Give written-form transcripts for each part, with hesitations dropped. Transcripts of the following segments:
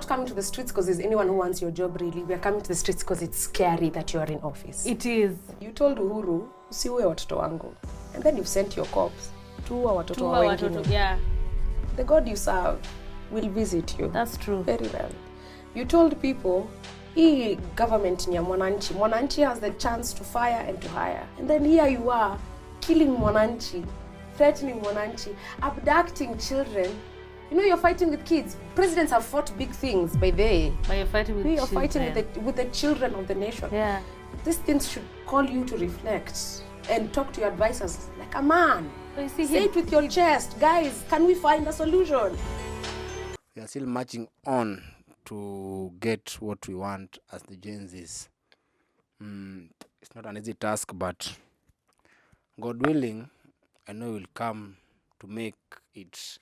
not coming to the streets because there's anyone who wants your job, really. We are coming to the streets because it's scary that you are in office. It is. You told Uhuru, usiue watoto wangu. And then you've sent your cops to watoto wa wengine. Yeah. The God you serve will visit you. That's true. Very well. You told people, hii government ni ya mwananchi. Mwananchi has the chance to fire and to hire. And then here you are, killing mwananchi, threatening mwananchi, abducting children. You know, you're fighting with kids. Presidents have fought big things by the way. But you're fighting with you're children. fighting with the children of the nation. Yeah. These things should call you to reflect and talk to your advisors like a man. You see, say it with your chest. Guys, can we find a solution? We are still marching on to get what we want as the Gen Zs. It's not an easy task, but God willing, I know we'll come to make it.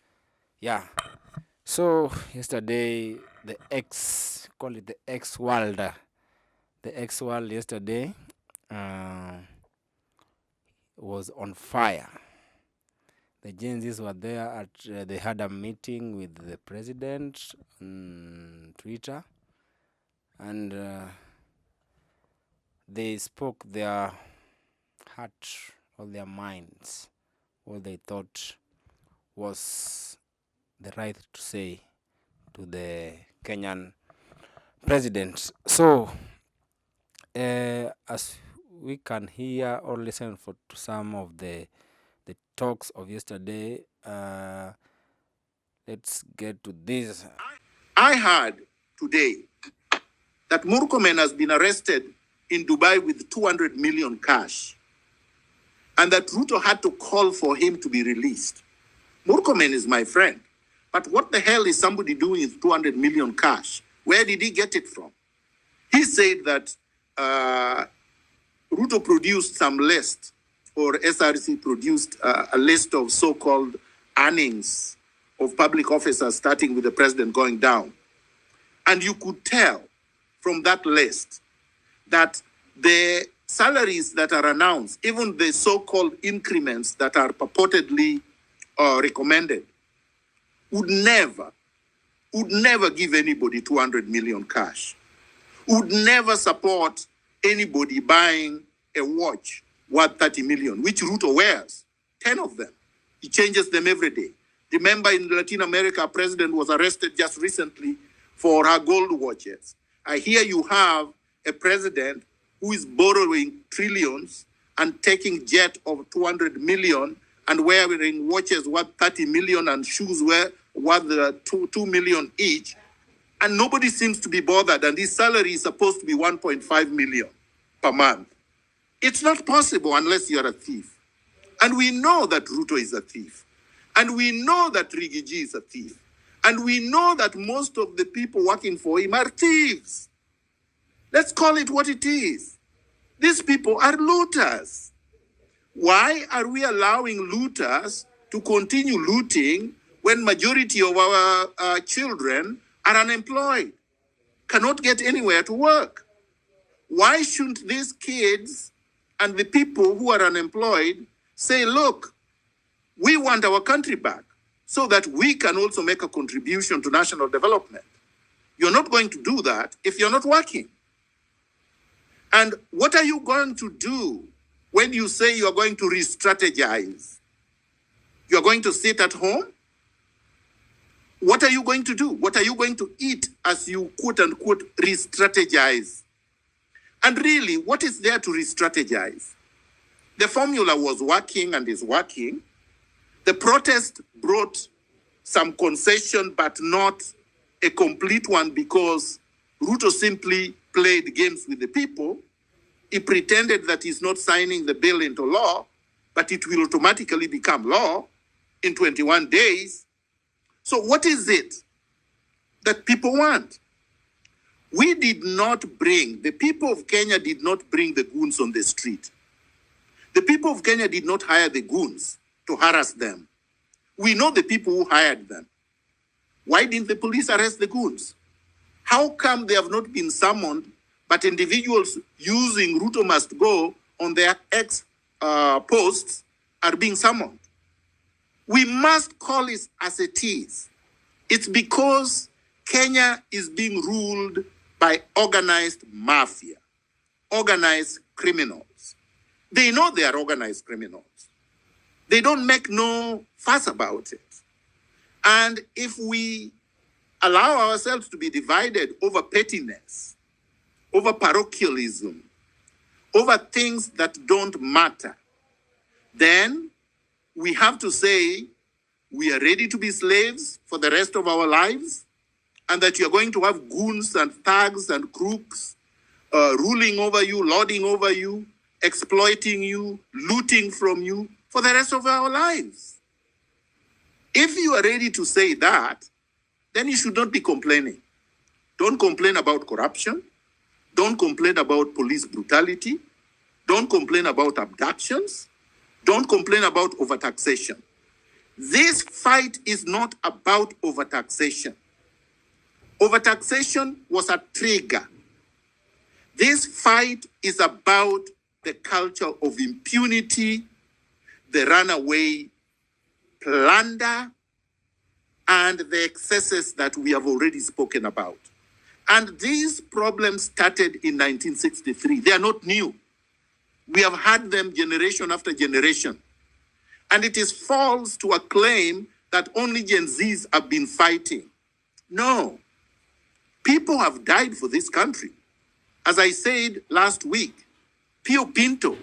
Yeah. So yesterday, call it the X world. The X world yesterday was on fire. The Gen Zs were there they had a meeting with the president on Twitter, and they spoke their heart or their minds, what they thought was the right to say to the Kenyan president. So, as we can hear or listen to some of the talks of yesterday, let's get to this. I heard today that Murkomen has been arrested in Dubai with 200 million cash, and that Ruto had to call for him to be released. Murkomen is my friend, but what the hell is somebody doing with 200 million cash? Where did he get it from? He said that Ruto produced some list, or SRC produced a list of so-called earnings of public officers, starting with the president going down. And you could tell from that list that the salaries that are announced, even the so-called increments that are purportedly recommended, would never give anybody 200 million cash, would never support anybody buying a watch worth 30 million, which Ruto wears, 10 of them. He changes them every day. Remember, in Latin America, a president was arrested just recently for her gold watches. I hear you have a president who is borrowing trillions and taking jet of 200 million and wearing watches worth 30 million and shoes worth 2 million each. And nobody seems to be bothered. And his salary is supposed to be 1.5 million per month. It's not possible unless you're a thief. And we know that Ruto is a thief. And we know that Rigiji is a thief. And we know that most of the people working for him are thieves. Let's call it what it is. These people are looters. Why are we allowing looters to continue looting when majority of our children are unemployed, cannot get anywhere to work? Why shouldn't these kids and the people who are unemployed say, look, we want our country back so that we can also make a contribution to national development? You're not going to do that if you're not working. And what are you going to do when you say you're going to re-strategize? You're going to sit at home? What are you going to do? What are you going to eat as you quote unquote re-strategize? And really, what is there to re-strategize? The formula was working and is working. The protest brought some concession, but not a complete one, because Ruto simply played games with the people. He pretended that he's not signing the bill into law, but it will automatically become law in 21 days. So what is it that people want? The people of Kenya did not bring the goons on the street. The people of Kenya did not hire the goons to harass them. We know the people who hired them. Why didn't the police arrest the goons? How come they have not been summoned, but individuals using Ruto must go on their ex posts are being summoned? We must call it as it is. It's because Kenya is being ruled by organized mafia, organized criminals. They know they are organized criminals. They don't make no fuss about it. And if we allow ourselves to be divided over pettiness, over parochialism, over things that don't matter, then we have to say we are ready to be slaves for the rest of our lives, and that you're going to have goons and thugs and crooks ruling over you, lording over you, exploiting you, looting from you for the rest of our lives. If you are ready to say that, then you should not be complaining. Don't complain about corruption. Don't complain about police brutality. Don't complain about abductions. Don't complain about overtaxation. This fight is not about overtaxation. Overtaxation was a trigger. This fight is about the culture of impunity, the runaway plunder, and the excesses that we have already spoken about. And these problems started in 1963. They are not new. We have had them generation after generation. And it is false to acclaim that only Gen Zs have been fighting. No. People have died for this country. As I said last week, Pio Pinto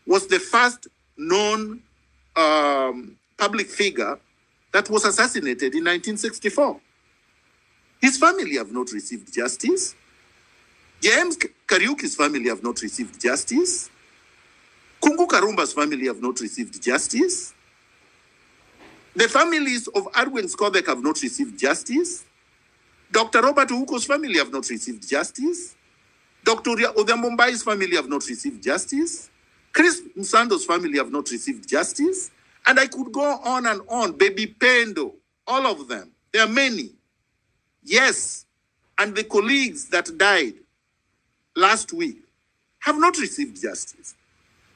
was the first known public figure that was assassinated in 1964. His family have not received justice. James Kariuki's family have not received justice. Kungu Karumba's family have not received justice. The families of Arwen Skodek have not received justice. Dr. Robert Uko's family have not received justice. Dr. Odhiambombai's family have not received justice. Chris Msando's family have not received justice. And I could go on and on. Baby Pendo, all of them. There are many. Yes, and the colleagues that died last week have not received justice.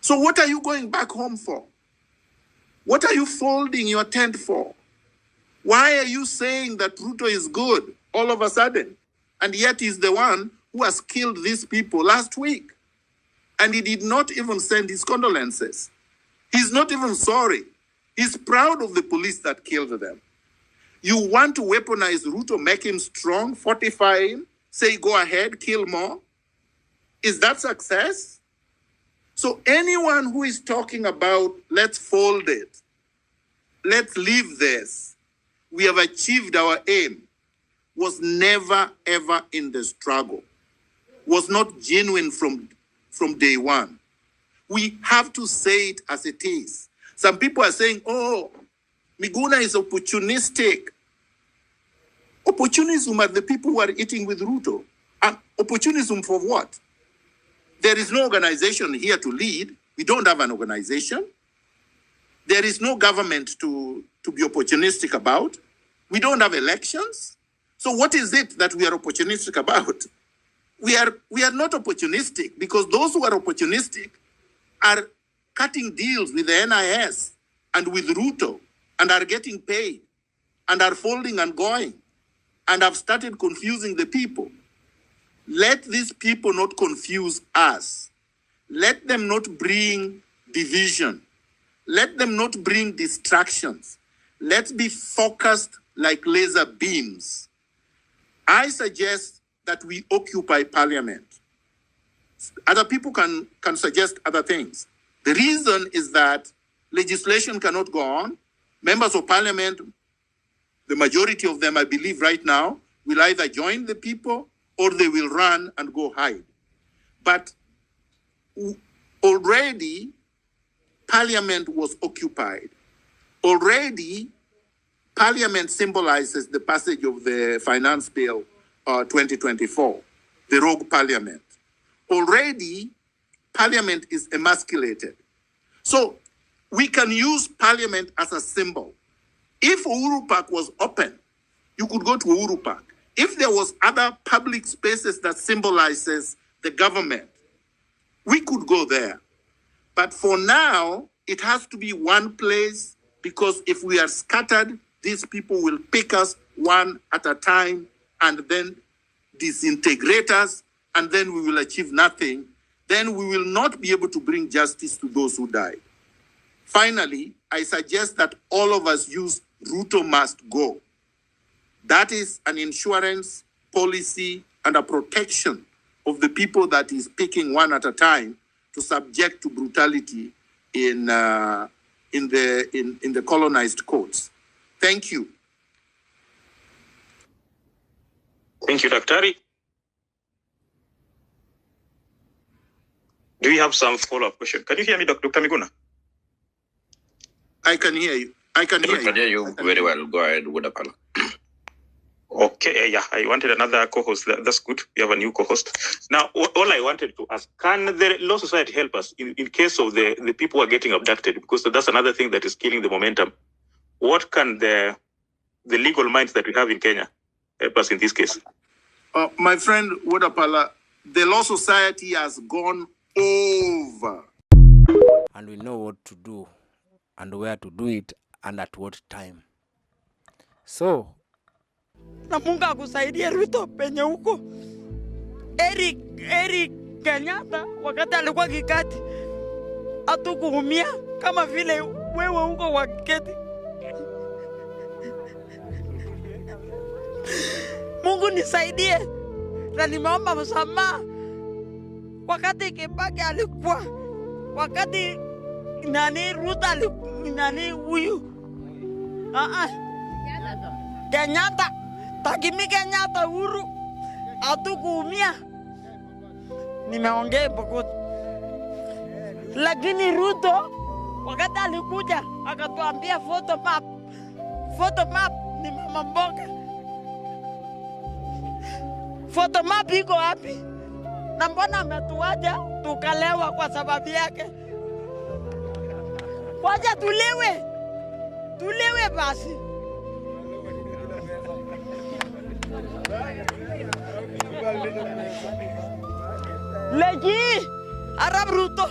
So what are you going back home for? What are you folding your tent for? Why are you saying that Ruto is good all of a sudden? And yet he's the one who has killed these people last week. And he did not even send his condolences. He's not even sorry. He's proud of the police that killed them. You want to weaponize Ruto, make him strong, fortify him, say go ahead, kill more? Is that success? So anyone who is talking about let's fold it, let's leave this, we have achieved our aim, was never ever in the struggle, was not genuine from day one. We have to say it as it is. Some people are saying, oh, Miguna is opportunistic. Opportunism are the people who are eating with Ruto. And opportunism for what? There is no organization here to lead. We don't have an organization. There is no government to be opportunistic about. We don't have elections. So what is it that we are opportunistic about? We are not opportunistic because those who are opportunistic are cutting deals with the NIS and with Ruto and are getting paid and are folding and going and have started confusing the people. Let these people not confuse us. Let them not bring division. Let them not bring distractions. Let's be focused like laser beams. I suggest that we occupy parliament. Other people can suggest other things. The reason is that legislation cannot go on. Members of parliament, the majority of them, I believe right now, will either join the people or they will run and go hide. But already, parliament was occupied. Already, parliament symbolizes the passage of the finance bill 2024, the rogue parliament. Already, parliament is emasculated. So we can use parliament as a symbol. If Uhuru Park was open, you could go to Uhuru Park. If there was other public spaces that symbolizes the government, we could go there. But for now, it has to be one place because if we are scattered, these people will pick us one at a time and then disintegrate us, and then we will achieve nothing, then we will not be able to bring justice to those who died. Finally, I suggest that all of us use Ruto must go. That is an insurance policy and a protection of the people that is picking one at a time to subject to brutality in the colonized courts. Thank you. Thank you, Daktari. Do you have some follow-up question? Can you hear me, Dr. Miguna? I can hear you. I can hear you very well. Go ahead, Wodapala. Okay, yeah, I wanted another co-host. That's good. We have a new co-host. Now, all I wanted to ask, can the Law Society help us in case of the people who are getting abducted? Because that's another thing that is killing the momentum. What can the legal minds that we have in Kenya help us in this case? My friend Wodapala, the Law Society has gone over. And we know what to do and where to do it and at what time. So, na Mungu akusaidie Ruto penye huko. Eric Kenyatta wakati alikuwa kikati hatukuumia kama vile wewe huko wakati. Mungu nisaidie na nimeomba msamaha wakati Kibaki alikuwa, wakati nani Ruto nani huyu Kenyatta takimi Kenyatta Uhuru hatukuumia. Nimeongea Pokot. Lakini Ruto wakati alikuja akatuambia photo map ni mama mboga. Photo map iko wapi? Na mbona ametuacha tukalewa kwa sababu yake? Wacha tulewe basi. Lagi Arab Ruto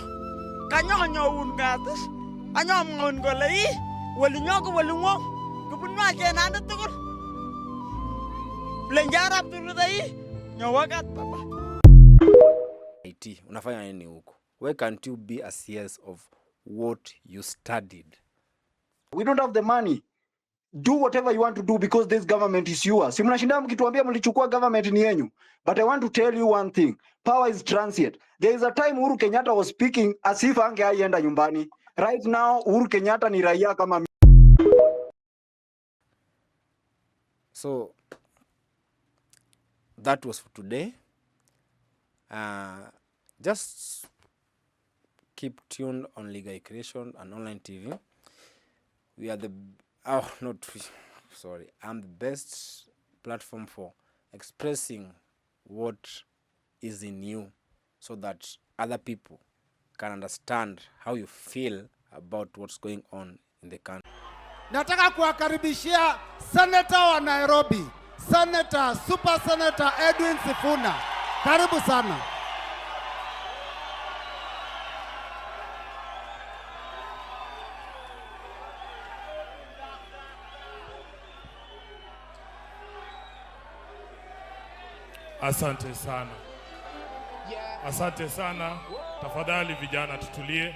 kanyo ungatus anyo ngon golei walinyoko walungo kubunwa kenana tukul lenjara turudai nyawagat papa IT unafanya nini huko? Why can't you be a CS of what you studied? We don't have the money. Do whatever you want to do because this government is yours. Si mnashinda mkituambia mlichukua government ni yenu. But I want to tell you one thing. Power is transient. There is a time Uhuru Kenyatta was speaking as if angeenda nyumbani. Right now Uhuru Kenyatta ni raia kama. So that was for today. Just keep tuned on Legal Creation and Online TV. We are the I'm the best platform for expressing what is in you so that other people can understand how you feel about what's going on in the country. Nataka kuwakaribishia Senator wa Nairobi, Super Senator Edwin Sifuna. Karibu sana. Asante sana. Asante sana. Tafadhali vijana tutulie.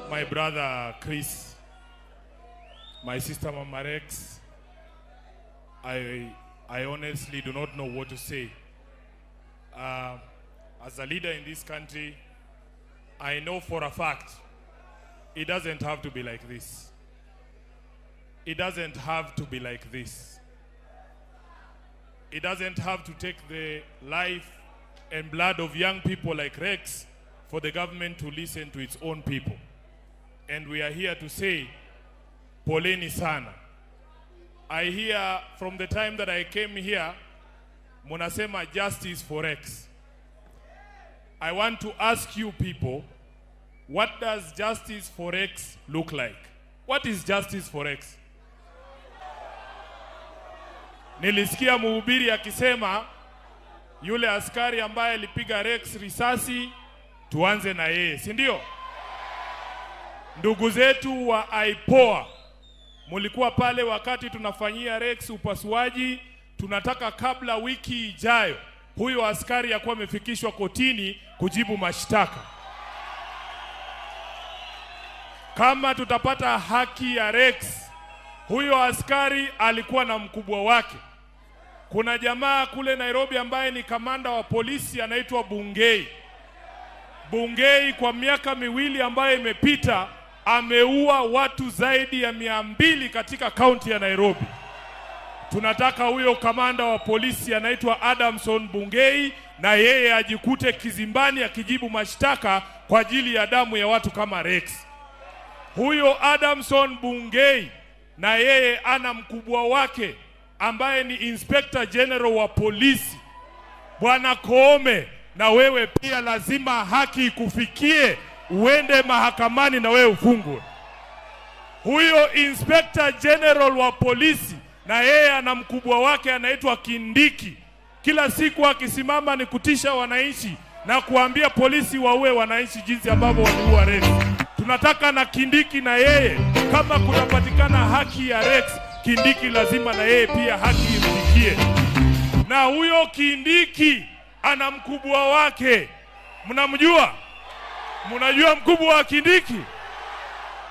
My brother Chris, my sister Mama Rex, I honestly do not know what to say. As a leader in this country, I know for a fact it doesn't have to be like this. It doesn't have to be like this. It doesn't have to take the life and blood of young people like Rex for the government to listen to its own people. And we are here to say, poleni sana. I hear from the time that I came here, munasema justice for Rex. I want to ask you people, what does justice for Rex look like? What is justice for Rex? Nilisikia mhubiri akisema yule askari ambaye alipiga Rex risasi tuanze na yeye, si ndio? Ndugu zetu wa IPOA mulikuwa pale wakati tunafanyia Rex upasuaji, tunataka kabla wiki ijayo huyo askari yakuwa amefikishwa kotini kujibu mashtaka. Kama tutapata haki ya Rex, huyo askari alikuwa na mkubwa wake. Kuna jamaa kule Nairobi ambaye ni kamanda wa polisi anaitwa Bungei. Bungei kwa miaka miwili ambayo imepita ameua watu zaidi ya 200 katika kaunti ya Nairobi. Tunataka huyo kamanda wa polisi anaitwa Adamson Bungei na yeye ajikute kizimbani akijibu mashtaka kwa ajili ya damu ya watu kama Rex. Huyo Adamson Bungei na yeye ana mkubwa wake ambaye ni Inspector General wa polisi Bwana Koome, na wewe pia lazima haki ikufikie uende mahakamani na wewe ufungwe. Huyo Inspector General wa polisi na yeye ana mkubwa wake anaitwa Kindiki. Kila siku akisimama ni kutisha wananchi na kuambia polisi waue wananchi jinsi ambavyo waliua Rex. Tunataka na Kindiki na yeye kama kunapatikana haki ya Rex, Kindiki lazima na yeye pia haki imfikie. Na huyo Kindiki ana mkubwa wake. Mnamjua? Mnajua mkubwa wa Kindiki?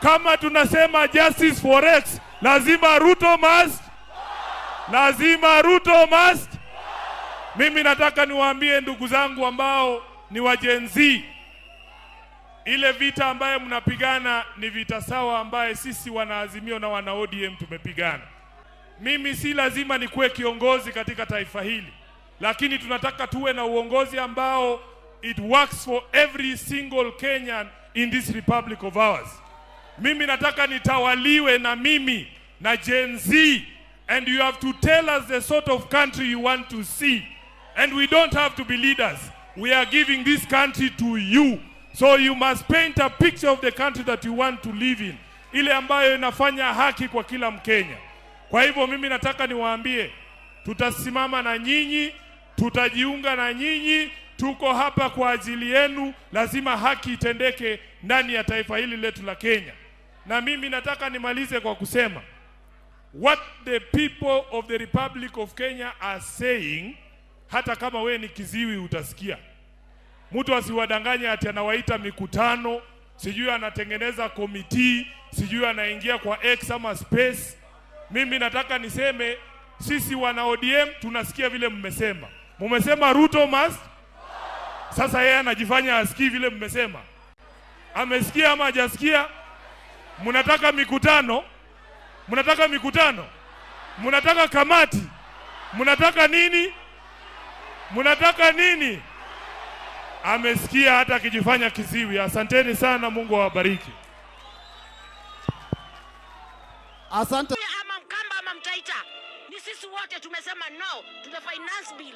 Kama tunasema justice for Rex, lazima Ruto must. Lazima Ruto must. Mimi nataka niwaambie ndugu zangu ambao ni wa Gen Z, ile vita ambaye mnapigana ni vita sawa ambaye sisi wanaazimio na wana ODM tumepigana. Mimi si lazima nikuwe kiongozi katika taifa hili, lakini tunataka tuwe na uongozi ambao it works for every single Kenyan in this republic of ours. Mimi nataka nitawaliwe na mimi na Gen Z, and you have to tell us the sort of country you want to see, and we don't have to be leaders. We are giving this country to you, so you must paint a picture of the country that you want to live in, ile ambayo inafanya haki kwa kila Mkenya. Kwa hivyo mimi nataka niwaambie, tutasimama na nyinyi, tutajiunga na nyinyi, tuko hapa kwa ajili yenu. Lazima haki itendeke ndani ya taifa hili letu la Kenya. Na mimi nataka nimalize kwa kusema, what the people of the Republic of Kenya are saying, hata kama we ni kiziwi utasikia. Mtu asiwadanganya ati anawaita mikutano, sijui anatengeneza komiti, sijui anaingia kwa X ama space. Mimi nataka niseme, sisi wana ODM tunasikia vile mmesema. Mmesema Ruto must. Sasa yeye anajifanya asikii vile mmesema. Amesikia ama hajasikia? Mnataka mikutano? Mnataka mikutano? Mnataka kamati? Mnataka nini? Mnataka nini? Amesikia hata akijifanya kiziwi. Asanteni sana, Mungu awabariki. Asante. Ama Mkamba ama Mtaita, ni sisi wote tumesema no to the finance bill.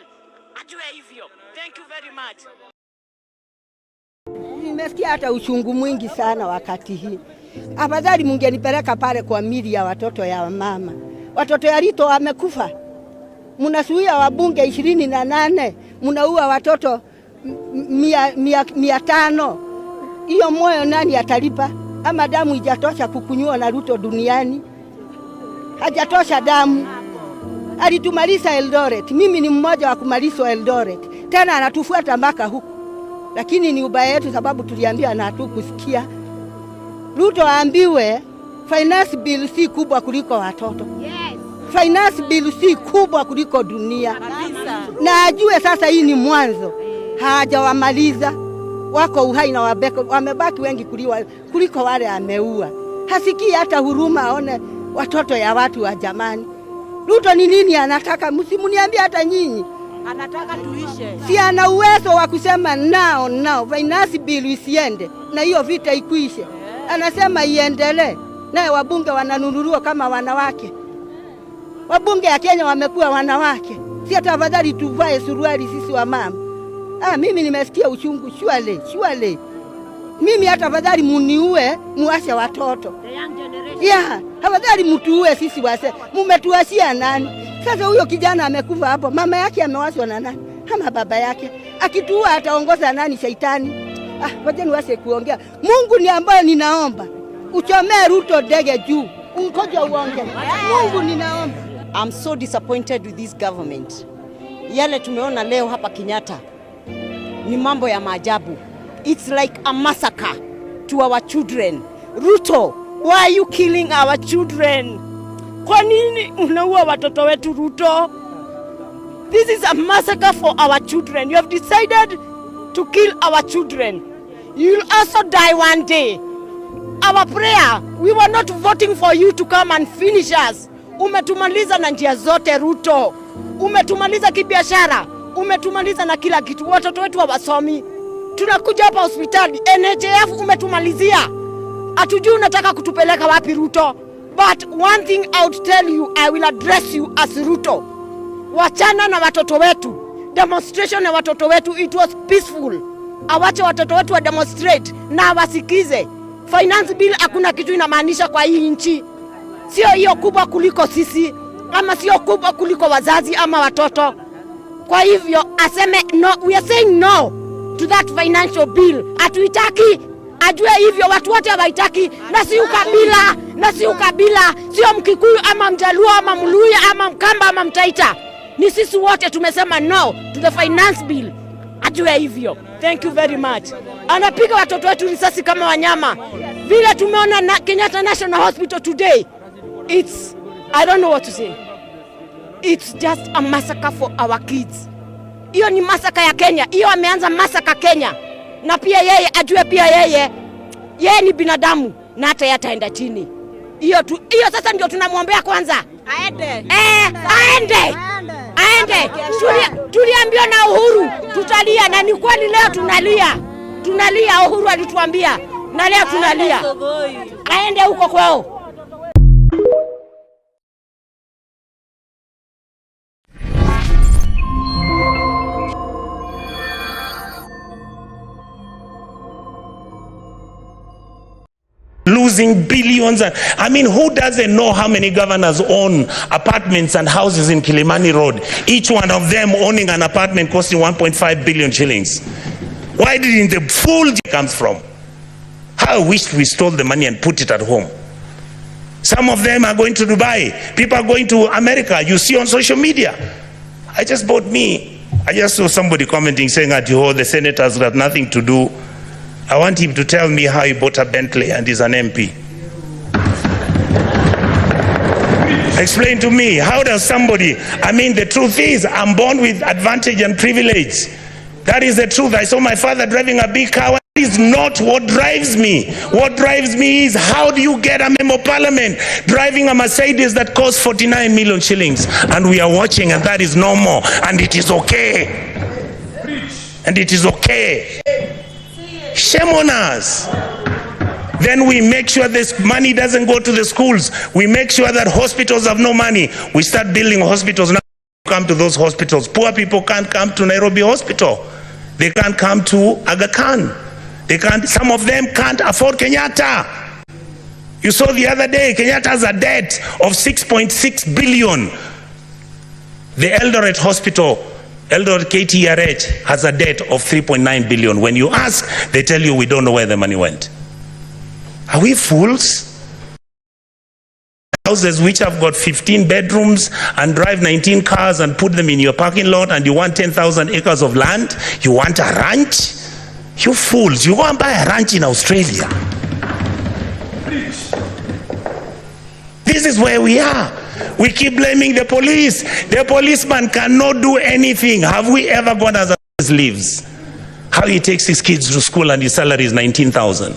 Ajue hivyo. Thank you very much. Nimesikia hata uchungu mwingi sana wakati hii. Afadhali mungenipeleka pale kwa mili ya watoto ya mama. Watoto ya Rito wamekufa. Mnasuia wabunge 28, mnaua watoto 500. Hiyo moyo nani atalipa? Ama damu ijatosha kukunywa na Ruto duniani? Hajatosha damu. Alitumaliza Eldoret. Mimi ni mmoja wa kumalizwa Eldoret. Tena anatufuata mpaka huku. Lakini ni ubaya yetu sababu tuliambia na hatukusikia. Ruto aambiwe finance bill si kubwa kuliko watoto. Yes. Finance bill si kubwa kuliko dunia. Na ajue sasa hii ni mwanzo. Hajawamaliza. Wako uhai na wamebaki wengi kuliko wale ameua. Hasikii hata huruma aone watoto ya watu wa jamani. Ruto ni nini anataka? Msimuniambie hata nyinyi. Anataka tuishe. Si ana uwezo wa kusema now finance bill isiende na hiyo vita ikuishe. Anasema iendelee. Naye wabunge wananunuliwa kama wanawake. Wabunge ya Kenya wamekuwa wanawake. Si hata afadhali tuvae suruali sisi wa mama. Mimi nimesikia uchungu shwale. Mimi hata afadhali muniue muashe watoto. The young generation. Yeah, afadhali mtuue sisi wase. Mumetuashia nani? Sasa huyo kijana amekufa hapo. Mama yake amewashwa na nani? Ama baba yake. Akituua ataongoza nani? Shaitani. Wacha niwase kuongea. Mungu ni ambaye ninaomba. Uchomee Ruto dege juu. Ungoje uonge. Mungu ninaomba. I'm so disappointed with this government. Yale tumeona leo hapa Kenyatta ni mambo ya maajabu. It's like a massacre to our children. Ruto, why are you killing our children? Kwa nini unaua watoto wetu, Ruto? This is a massacre for our children. You have decided to kill our children. You'll also die one day. Our prayer, we were not voting for you to come and finish us. Umetumaliza na njia zote, Ruto. Umetumaliza kibiashara. Umetumaliza na kila kitu. Watoto wetu hawasomi. Tunakuja hapa hospitali. NHF umetumalizia. Hatujui unataka kutupeleka wapi, Ruto. But one thing I would tell you, I will address you as Ruto. Wachana na watoto wetu. Demonstration na watoto wetu, it was peaceful. Awache watoto wetu wa demonstrate na wasikize. Finance bill hakuna kitu inamaanisha kwa hii nchi. Sio hiyo kubwa kuliko sisi, ama sio kubwa kuliko wazazi ama watoto. Kwa hivyo aseme no, we are saying no to that financial bill. Hatuitaki. Ajue hivyo watu wote hawaitaki, na si ukabila, na si ukabila, sio Mkikuyu ama Mjaluo ama Mluya ama Mkamba ama Mtaita. Ni sisi wote tumesema no to the finance bill. Ajue hivyo. Thank you very much. Anapiga watoto wetu risasi kama wanyama. Vile tumeona na Kenyatta National Hospital today. I don't know what to say. It's just a massacre for our kids. Hiyo ni massacre ya Kenya. Hiyo ameanza massacre Kenya. Na pia yeye ajue pia yeye ni binadamu na hata yataenda chini. Hiyo sasa ndio tunamwombea kwanza. Aende. Tuliambiwa na Uhuru tutalia, na ni kweli leo tunalia. Uhuru alituambia na leo tunalia. Aende huko kwao. Losing billions. I mean, who doesn't know how many governors own apartments and houses in Kilimani Road? Each one of them owning an apartment costing 1.5 billion shillings. Why didn't the fool comes from? How I wish we stole the money and put it at home. Some of them are going to Dubai. People are going to America. You see on social media. I just saw somebody commenting saying that the senators got nothing to do. I want him to tell me how he bought a Bentley and is an MP. Explain to me, how does somebody, the truth is, I'm born with advantage and privilege. That is the truth. I saw my father driving a big car. That is not what drives me. What drives me is, how do you get a member of parliament driving a Mercedes that costs 49 million shillings? And we are watching, and that is normal. And it is okay. And it is okay. Shame on us. Then we make sure this money doesn't go to the schools. We make sure that hospitals have no money. We start building hospitals. Now come to those hospitals. Poor people can't come to Nairobi Hospital. They can't come to Aga Khan. Some of them can't afford Kenyatta. You saw the other day, Kenyatta has a debt of 6.6 billion. The Eldoret Hospital, Eldoret KTRH, has a debt of 3.9 billion. When you ask, they tell you we don't know where the money went. Are we fools? Houses which have got 15 bedrooms and drive 19 cars and put them in your parking lot, and you want 10,000 acres of land? You want a ranch? You fools, you go and buy a ranch in Australia. This is where we are. We keep blaming the police. The policeman cannot do anything. Have we ever gone as a leaves? How he takes his kids to school and his salary is 19,000.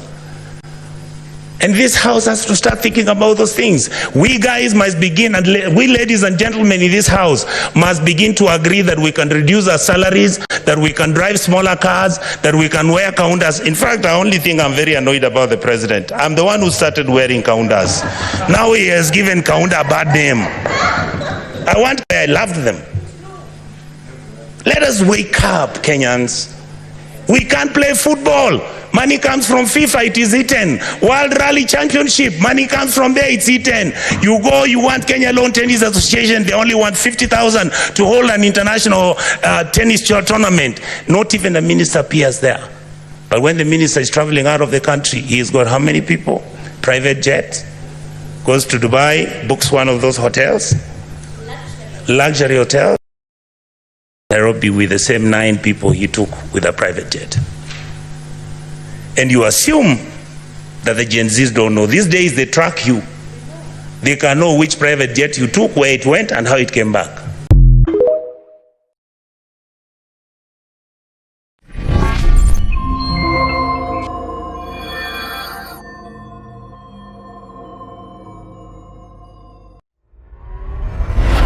And this house has to start thinking about those things. We guys must begin, and we ladies and gentlemen in this house must begin to agree that we can reduce our salaries, that we can drive smaller cars, that we can wear counters. In fact, the only thing I'm very annoyed about the president, I'm the one who started wearing counters. Now he has given counter a bad name. I loved them. Let us wake up, Kenyans. We can't play football. Money comes from FIFA, it is eaten. World Rally Championship, money comes from there, it's eaten. You go, you want Kenya Lawn Tennis Association, they only want 50,000 to hold an international tennis tournament. Not even the minister appears there. But when the minister is traveling out of the country, he's got how many people? Private jet, goes to Dubai, books one of those hotels. luxury hotel Nairobi with the same 9 people he took with a private jet. And you assume that the Gen Zs don't know. These days they track you. They can know which private jet you took, where it went, and how it came back.